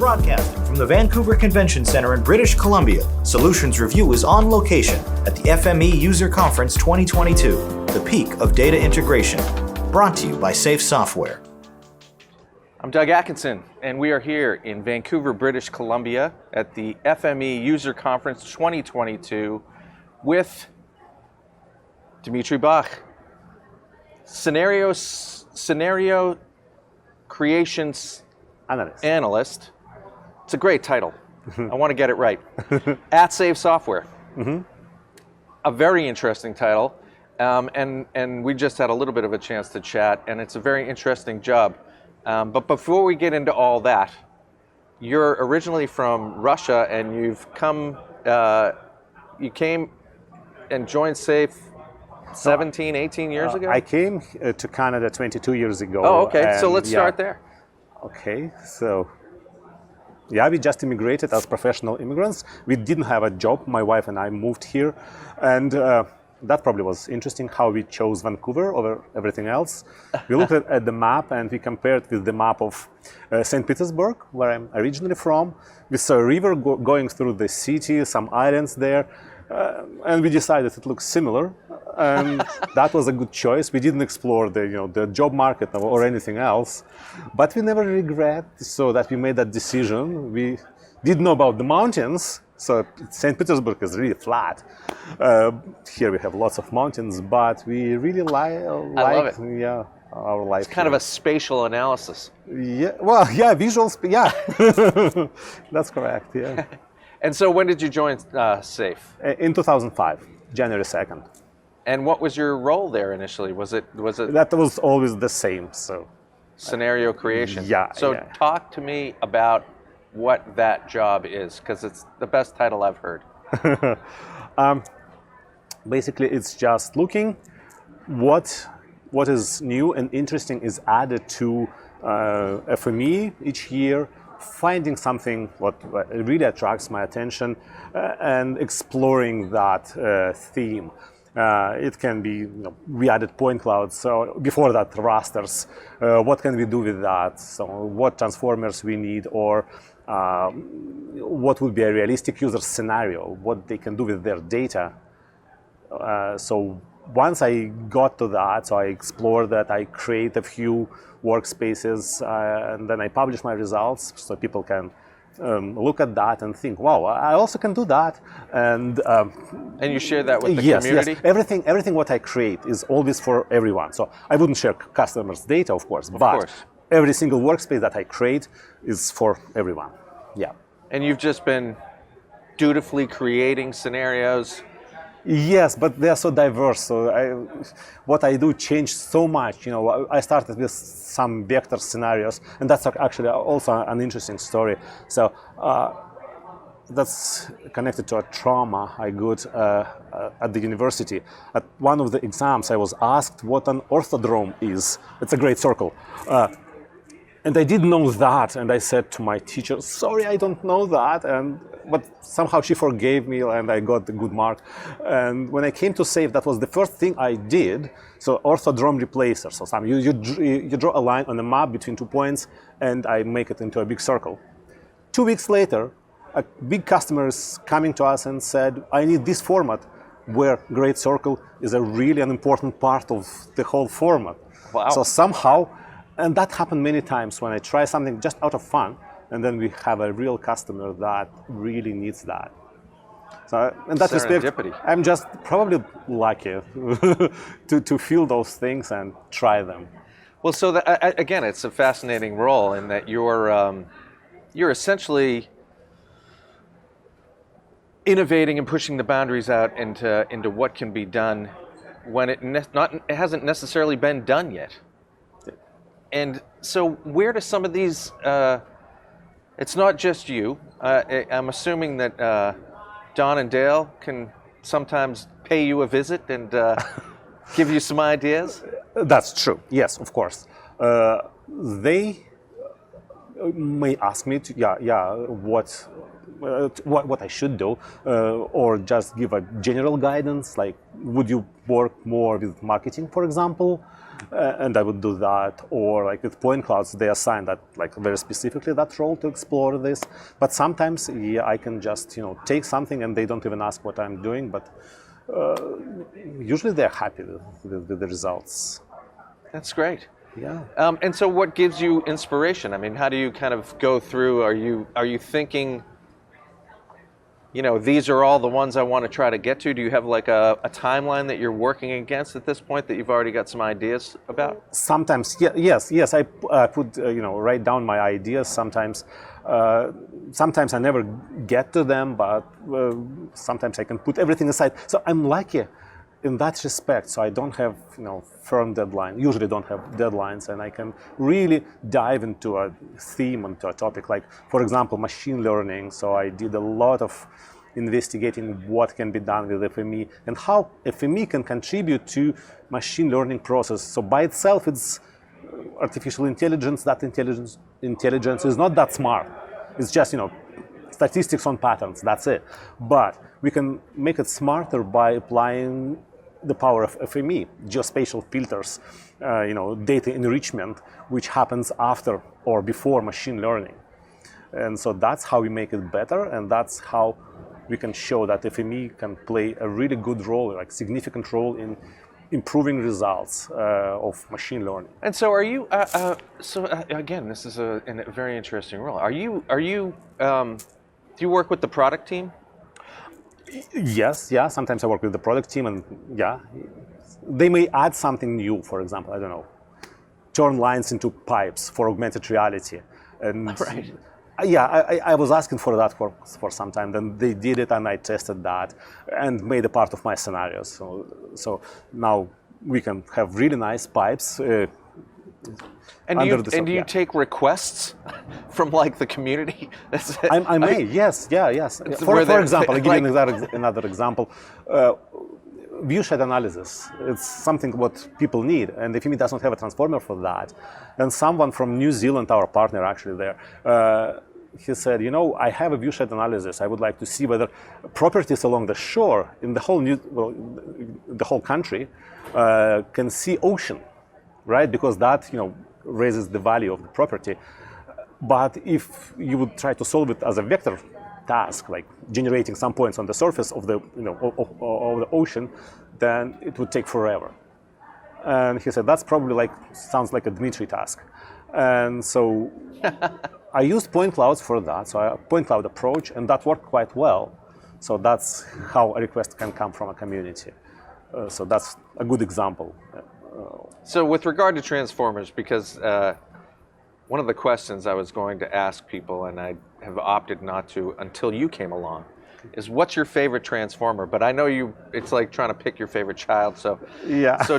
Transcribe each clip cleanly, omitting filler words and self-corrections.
Broadcasting from the Vancouver Convention Center in British Columbia, Solutions Review is on location at the FME User Conference 2022, the peak of data integration. Brought to you by Safe Software. I'm Doug Atkinson, and we are here in Vancouver, British Columbia at the FME User Conference 2022 with Dmitri Bagh, Scenario Creations Analyst. It's a great title. I want to get it right. At Safe Software. A very interesting title, and we just had a little bit of a chance to chat, and it's a very interesting job. But before we get into all that, you're originally from Russia, and you came and joined Safe 17, 18 years ago? I came to Canada 22 years ago. Oh, okay. So let's start there. Okay. So, we just immigrated as professional immigrants. We didn't have a job. My wife and I moved here. And that probably was interesting how we chose Vancouver over everything else. We looked at the map and we compared with the map of Saint Petersburg, where I'm originally from. We saw a river going through the city, some islands there. And we decided it looks similar, and that was a good choice. We didn't explore the job market or anything else, but we never regret so that we made that decision. We didn't know about the mountains, so Saint Petersburg is really flat. Here we have lots of mountains, but we really like love it. Our life. It's kind of a spatial analysis. Visual. That's correct. Yeah. And so when did you join Safe? In 2005, January 2nd. And what was your role there initially? Was it? That was always the same. So scenario creation. Yeah. So talk to me about what that job is, because it's the best title I've heard. Basically, it's just looking what is new and interesting is added to FME each year, finding something what really attracts my attention and exploring that theme. It can be, we added point clouds, so before that rasters, what can we do with that? So what transformers we need, or what would be a realistic user scenario, what they can do with their data. So once I got to that, so I explored that, I create a few workspaces, and then I publish my results so people can look at that and think, wow, I also can do that. And you share that with the community? Yes. Everything what I create is always for everyone. So I wouldn't share customers' data, of course, but every single workspace that I create is for everyone. Yeah. And you've just been dutifully creating scenarios? Yes, but they are so diverse. So what I do changed so much. I started with some vector scenarios, and that's actually also an interesting story. So that's connected to a trauma I got at the university. At one of the exams, I was asked what an orthodrome is. It's a great circle. And I didn't know that, and I said to my teacher, sorry, I don't know that, but somehow she forgave me and I got the good mark. And when I came to Safe, that was the first thing I did. So orthodrome replacer, so you draw a line on a map between 2 points and I make it into a big circle. 2 weeks later, a big customer is coming to us and said, I need this format, where great circle is a really an important part of the whole format. Wow. So somehow, and that happened many times when I try something just out of fun, and then we have a real customer that really needs that. So in that respect, I'm just probably lucky to feel those things and try them. Well, so again, it's a fascinating role in that you're essentially innovating and pushing the boundaries out into what can be done when it hasn't necessarily been done yet. And so where do some of these, it's not just you, I'm assuming that Don and Dale can sometimes pay you a visit and give you some ideas? That's true, yes, of course. They may ask me to, what I should do, or just give a general guidance, like would you work more with marketing, for example, and I would do that, or like with point clouds, they assign that like very specifically that role to explore this. But sometimes, yeah, I can just take something and they don't even ask what I'm doing, but usually they're happy with the results. That's great. Yeah. And so what gives you inspiration? I mean, how do you kind of go through, are you thinking, these are all the ones I want to try to get to? Do you have like a timeline that you're working against at this point that you've already got some ideas about? Sometimes, yes. I put, write down my ideas. Sometimes I never get to them, but sometimes I can put everything aside. So I'm lucky in that respect. So I don't have, firm deadline. Usually don't have deadlines, and I can really dive into a theme, into a topic. Like, for example, machine learning. So I did a lot of investigating what can be done with FME and how FME can contribute to machine learning process. So by itself, it's artificial intelligence. That intelligence is not that smart. It's just, statistics on patterns. That's it. But we can make it smarter by applying the power of FME, geospatial filters, data enrichment, which happens after or before machine learning. And so that's how we make it better, and that's how we can show that FME can play a really good role, like significant role in improving results of machine learning. And so are you, again, this is a very interesting role. Do you work with the product team? Yes, yeah. Sometimes I work with the product team, and yeah, they may add something new. For example, I don't know, turn lines into pipes for augmented reality. And right. Yeah, I was asking for that for some time. Then they did it, and I tested that and made a part of my scenarios. So now we can have really nice pipes. And do you take requests from like the community? I may, yes. For example, I'll give you another example. Viewshed analysis. It's something what people need, and if FME does not have a transformer for that, then someone from New Zealand, our partner actually there, he said, I have a viewshed analysis. I would like to see whether properties along the shore in the whole country can see ocean, right? Because that raises the value of the property. But if you would try to solve it as a vector task, like generating some points on the surface of the of the ocean, then it would take forever. And he said that's probably sounds like a Dmitri task. And so I used point clouds for that. So a point cloud approach, and that worked quite well. So that's how a request can come from a community. So that's a good example. So with regard to transformers, because one of the questions I was going to ask people, and I have opted not to until you came along, is what's your favorite transformer? But I know it's like trying to pick your favorite child. So yeah. So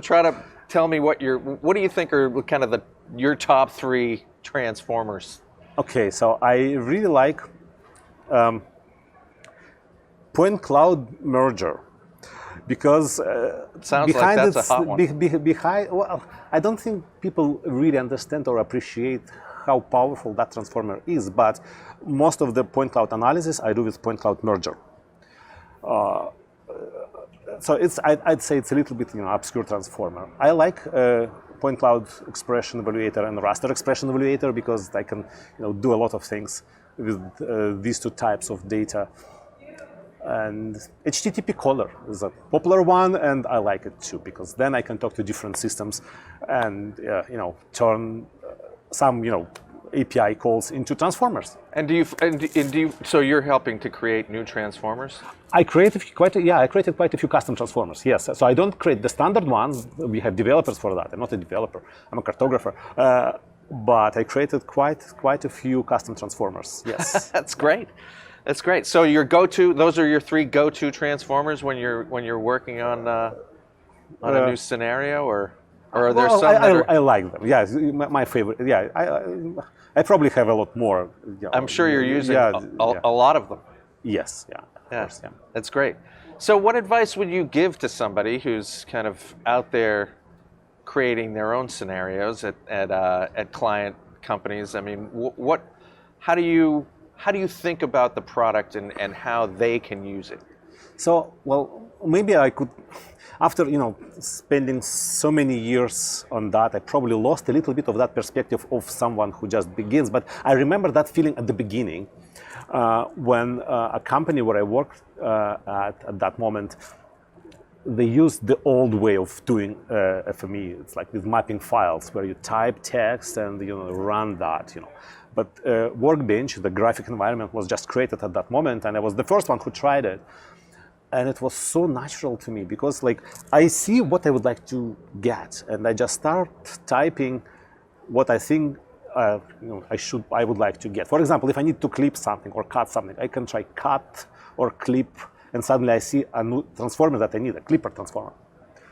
try to tell me what do you think are kind of your top 3 transformers? Okay, so I really like point cloud merger. Because sounds like that's a hot one. Well, I don't think people really understand or appreciate how powerful that transformer is. But most of the point cloud analysis I do with point cloud merger. So I'd say it's a little bit obscure transformer. I like point cloud expression evaluator and raster expression evaluator because I can do a lot of things with these two types of data. And HTTP caller is a popular one, and I like it too because then I can talk to different systems and turn some API calls into transformers. And do you? So you're helping to create new transformers? I created quite a few custom transformers. Yes, so I don't create the standard ones. We have developers for that. I'm not a developer. I'm a cartographer. But I created quite a few custom transformers. Yes, that's great. That's great. So those are your 3 go-to transformers when you're working on a new scenario, or are there some I like them. Yeah, my favorite. Yeah, I probably have a lot more. I'm sure you're using a lot of them. Yes. Yeah. Of course, yeah. That's great. So what advice would you give to somebody who's kind of out there creating their own scenarios at client companies? I mean, how do you think about the product and how they can use it? So, well, maybe I could, after spending so many years on that, I probably lost a little bit of that perspective of someone who just begins. But I remember that feeling at the beginning when a company where I worked at that moment, they used the old way of doing FME. It's like with mapping files where you type text and run that. But Workbench, the graphic environment, was just created at that moment, and I was the first one who tried it. And it was so natural to me because I see what I would like to get, and I just start typing what I think I would like to get. For example, if I need to clip something or cut something, I can try cut or clip, and suddenly I see a new transformer that I need, a clipper transformer.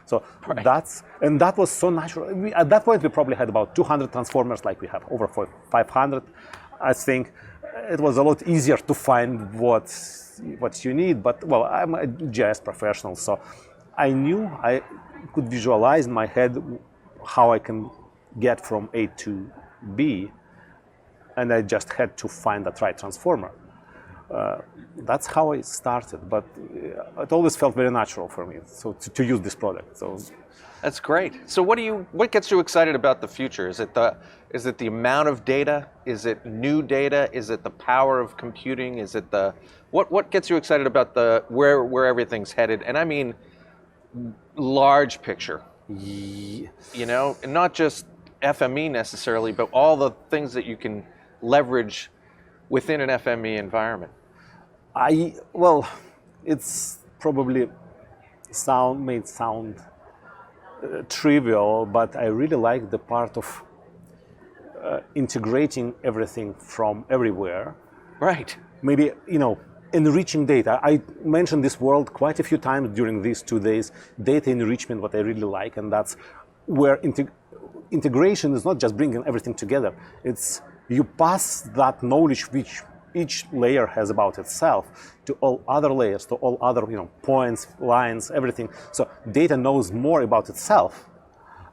So right. that was so natural. At that point, we probably had about 200 transformers, like we have over 500. I think it was a lot easier to find what you need. But well, I'm a GIS professional, so I knew I could visualize in my head how I can get from A to B, and I just had to find that right transformer. That's how I started, but it always felt very natural for me to use this product. So that's great. So what gets you excited about the future? Is it the amount of data? Is it new data? Is it the power of computing? Is it what gets you excited about where everything's headed? And I mean large picture. Yeah. And not just FME necessarily, but all the things that you can leverage within an FME environment. It's probably may sound trivial, but I really like the part of integrating everything from everywhere. Right. Maybe, enriching data. I mentioned this word quite a few times during these 2 days, data enrichment, what I really like, and that's where integration is not just bringing everything together. It's you pass that knowledge which each layer has about itself to all other layers, to all other points, lines, everything. So data knows more about itself,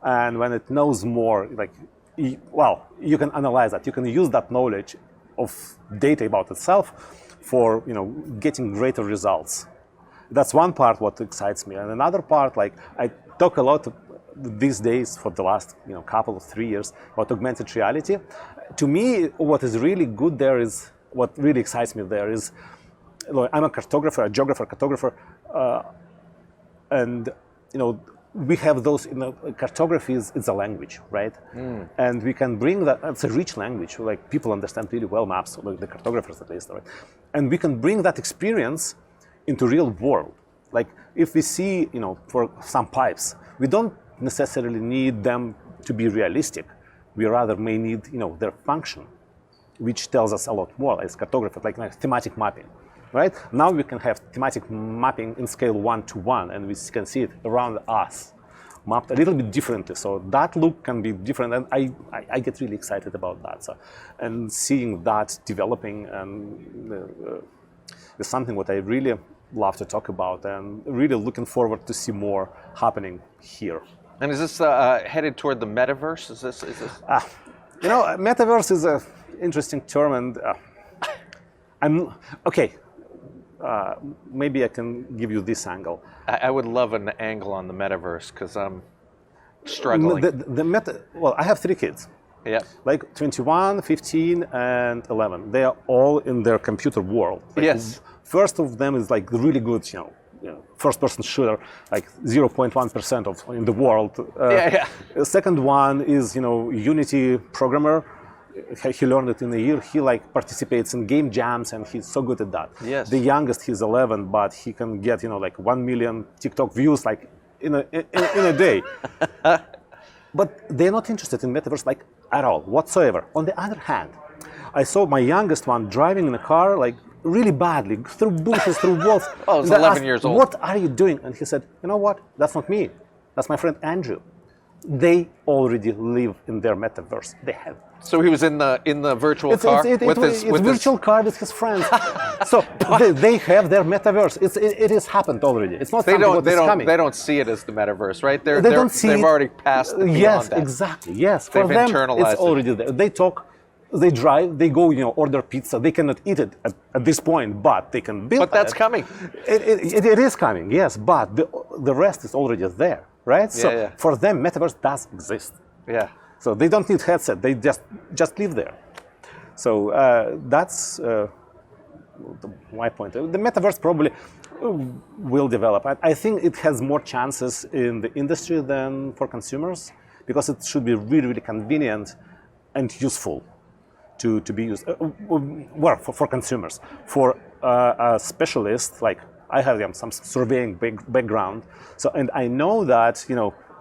and when it knows more, you can analyze that. You can use that knowledge of data about itself for getting greater results. That's one part what excites me, and another part, I talk a lot these days for the last couple of 3 years about augmented reality. To me, what is really good there is what really excites me there is I'm a cartographer, a geographer, cartographer, and we have those. Cartography is a language, right? And we can bring that. It's a rich language. People understand really well maps, the cartographers at least, right? And we can bring that experience into real world. If we see, for some pipes, we don't necessarily need them to be realistic. We rather may need, their function, which tells us a lot more as cartographers, like thematic mapping, right? Now we can have thematic mapping in scale 1:1, and we can see it around us, mapped a little bit differently. So that look can be different, and I get really excited about that. So, and seeing that developing is something what I really love to talk about, and really looking forward to see more happening here. And is this headed toward the metaverse? Is this? Metaverse is an interesting term, and I'm okay. Maybe I can give you this angle. I would love an angle on the metaverse because I'm struggling. I have 3 kids. Yeah. 21, 15, and 11. They are all in their computer world. Yes. First of them is really good, first-person shooter, 0.1% in the world. The second one is, Unity programmer. He learned it in a year. He participates in game jams, and he's so good at that. Yes. The youngest, he's 11, but he can get 1 million TikTok views in a day. But they're not interested in metaverse at all whatsoever. On the other hand, I saw my youngest one driving in a car really badly through bushes, through walls. Oh, he's 11 years old. What are you doing? And he said, you know what? That's not me. That's my friend Andrew. They already live in their metaverse. They have. So he was in the virtual car with his virtual car with his friends. So they have their metaverse. It has happened already. It's not coming. They don't see it as the metaverse, right? They don't see they've it. already passed beyond yes, that. Exactly. Yes, They've for them internalized it's already there. They talk they drive, they go, order pizza. They cannot eat it at this point, but they can build. But that's it. coming. It is coming, yes. But the rest is already there, right? So yeah. for them, metaverse does exist. Yeah. So they don't need headset. They just live there. So that's my point. The metaverse probably will develop. I think it has more chances in the industry than for consumers because it should be really, really convenient and useful to be used. Well, for consumers. For a specialist, like I have some surveying background, so and I know that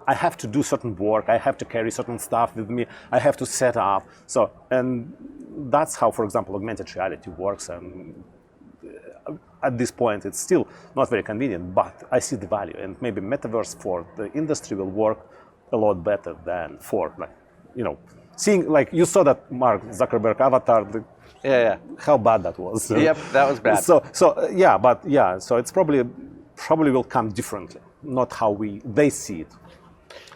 I have to do certain work. I have to carry certain stuff with me. I have to set up. So and that's how, for example, augmented reality works. And at this point, it's still not very convenient, but I see the value. And maybe metaverse for the industry will work a lot better than for, seeing, like you saw that Mark Zuckerberg avatar. How bad that was. Yep, that was bad. So it's probably will come differently, not how they see it.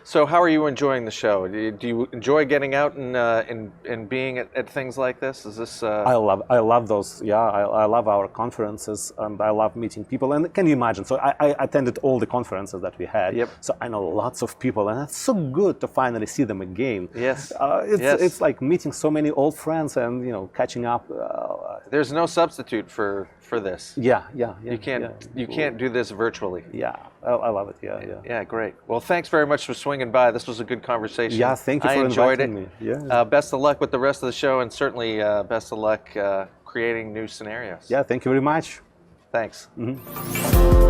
So how are you enjoying the show? Do you enjoy getting out and being at things like this? Is this? I love those. Yeah, I love our conferences, and I love meeting people. And can you imagine? So I attended all the conferences that we had. Yep. So I know lots of people, and it's so good to finally see them again. Yes. It's like meeting so many old friends and catching up. There's no substitute for this. Yeah. You can't do this virtually. Yeah, I love it. Yeah. Yeah, great. Well, thanks very much for swinging by. This was a good conversation. Yeah, thank you for inviting me. Yeah. Best of luck with the rest of the show, and certainly best of luck creating new scenarios. Yeah, thank you very much. Thanks. Mm-hmm.